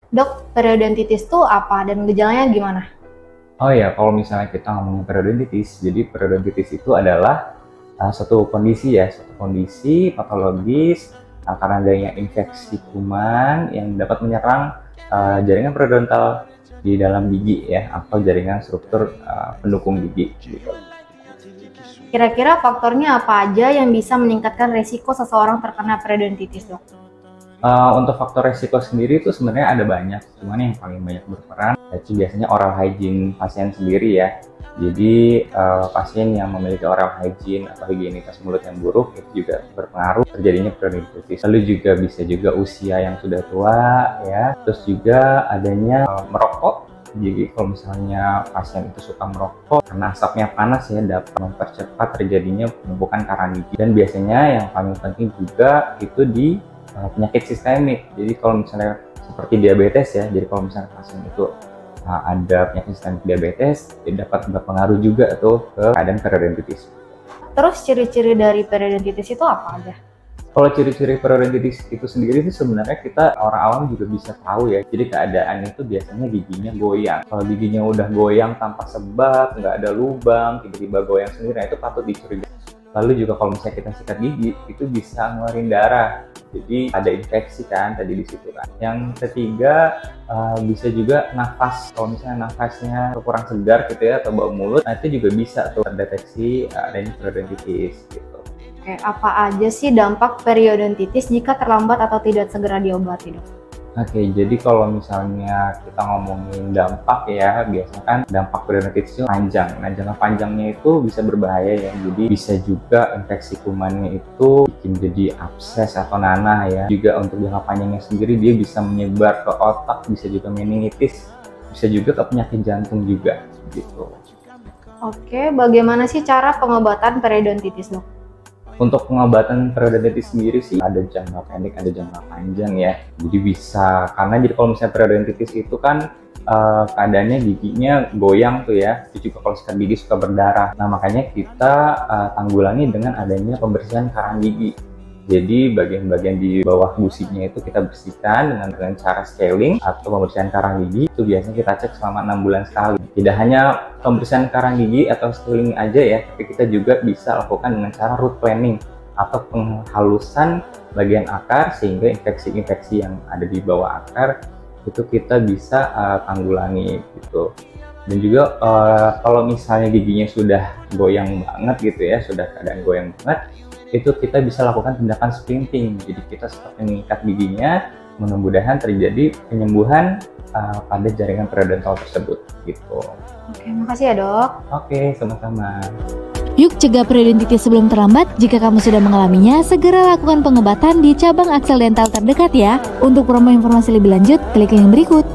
Dok, periodontitis itu apa dan gejalanya gimana? Oh ya, kalau misalnya kita ngomongin periodontitis, jadi periodontitis itu adalah suatu kondisi ya, suatu kondisi patologis karena adanya infeksi kuman yang dapat menyerang jaringan periodontal di dalam gigi ya, atau jaringan struktur pendukung gigi gitu. Kira-kira faktornya apa aja yang bisa meningkatkan resiko seseorang terkena periodontitis, dok? Untuk faktor resiko sendiri itu sebenarnya ada banyak, cuman yang paling banyak berperan itu biasanya oral hygiene pasien sendiri ya. Jadi pasien yang memiliki oral hygiene atau higienitas mulut yang buruk itu juga berpengaruh terjadinya periodontitis. Lalu juga bisa juga usia yang sudah tua ya, terus juga adanya merokok. Jadi kalau misalnya pasien itu suka merokok karena asapnya panas ya, dapat mempercepat terjadinya penumpukan karang gigi. Dan biasanya yang paling penting juga itu di penyakit sistemik. Jadi kalau misalnya seperti diabetes ya, jadi kalau misalnya pasien itu ada penyakit sistemik diabetes, dapat berpengaruh juga tuh ke keadaan periodontitis. Terus ciri-ciri dari periodontitis itu apa aja? Kalau ciri-ciri periodontitis itu sendiri sih sebenarnya kita orang awam juga bisa tahu ya. Jadi keadaan itu biasanya giginya goyang. Kalau giginya udah goyang tanpa sebab, nggak ada lubang, tiba-tiba goyang sendiri, nah itu patut dicurigai. Lalu juga kalau misalnya kita sikat gigi, itu bisa ngeluarin darah. Jadi ada infeksi kan tadi di situ kan. Yang ketiga bisa juga nafas. Kalau misalnya nafasnya kurang segar gitu ya atau bau mulut, nah itu juga bisa tuh terdeteksi adanya periodontitis gitu. Oke, apa aja sih dampak periodontitis jika terlambat atau tidak segera diobati, dok? Oke, jadi kalau misalnya kita ngomongin dampak ya, biasanya kan dampak periodontitis itu panjang. Nah, jangka panjangnya itu bisa berbahaya ya. Jadi bisa juga infeksi kumannya itu bikin jadi abses atau nanah ya. Juga untuk jangka panjangnya sendiri dia bisa menyebar ke otak, bisa juga meningitis, bisa juga ke penyakit jantung juga gitu. Oke, bagaimana sih cara pengobatan periodontitis, dok? Untuk pengobatan periodontitis sendiri sih ada jangka pendek, ada jangka panjang ya. Jadi bisa, karena jadi kalau misalnya periodontitis itu kan keadaannya giginya goyang tuh ya. Itu juga kalau sikat gigi suka berdarah. Nah makanya kita tanggulangi dengan adanya pembersihan karang gigi. Jadi bagian-bagian di bawah gusinya itu kita bersihkan dengan cara scaling atau pembersihan karang gigi. Itu biasanya kita cek selama 6 bulan sekali. Tidak hanya pembersihan karang gigi atau scaling aja ya, tapi kita juga bisa lakukan dengan cara root planing atau penghalusan bagian akar sehingga infeksi-infeksi yang ada di bawah akar itu kita bisa tanggulangi gitu. Dan juga kalau misalnya giginya sudah goyang banget gitu ya, sudah keadaan goyang banget, itu kita bisa lakukan tindakan splinting. Jadi kita seperti mengikat giginya, mudah-mudahan terjadi penyembuhan pada jaringan periodontal tersebut gitu. Oke, makasih ya, dok. Oke, sama-sama. Yuk cegah periodontitis sebelum terlambat. Jika kamu sudah mengalaminya, segera lakukan pengobatan di cabang Axel Dental terdekat ya. Untuk promo informasi lebih lanjut, klik link berikut.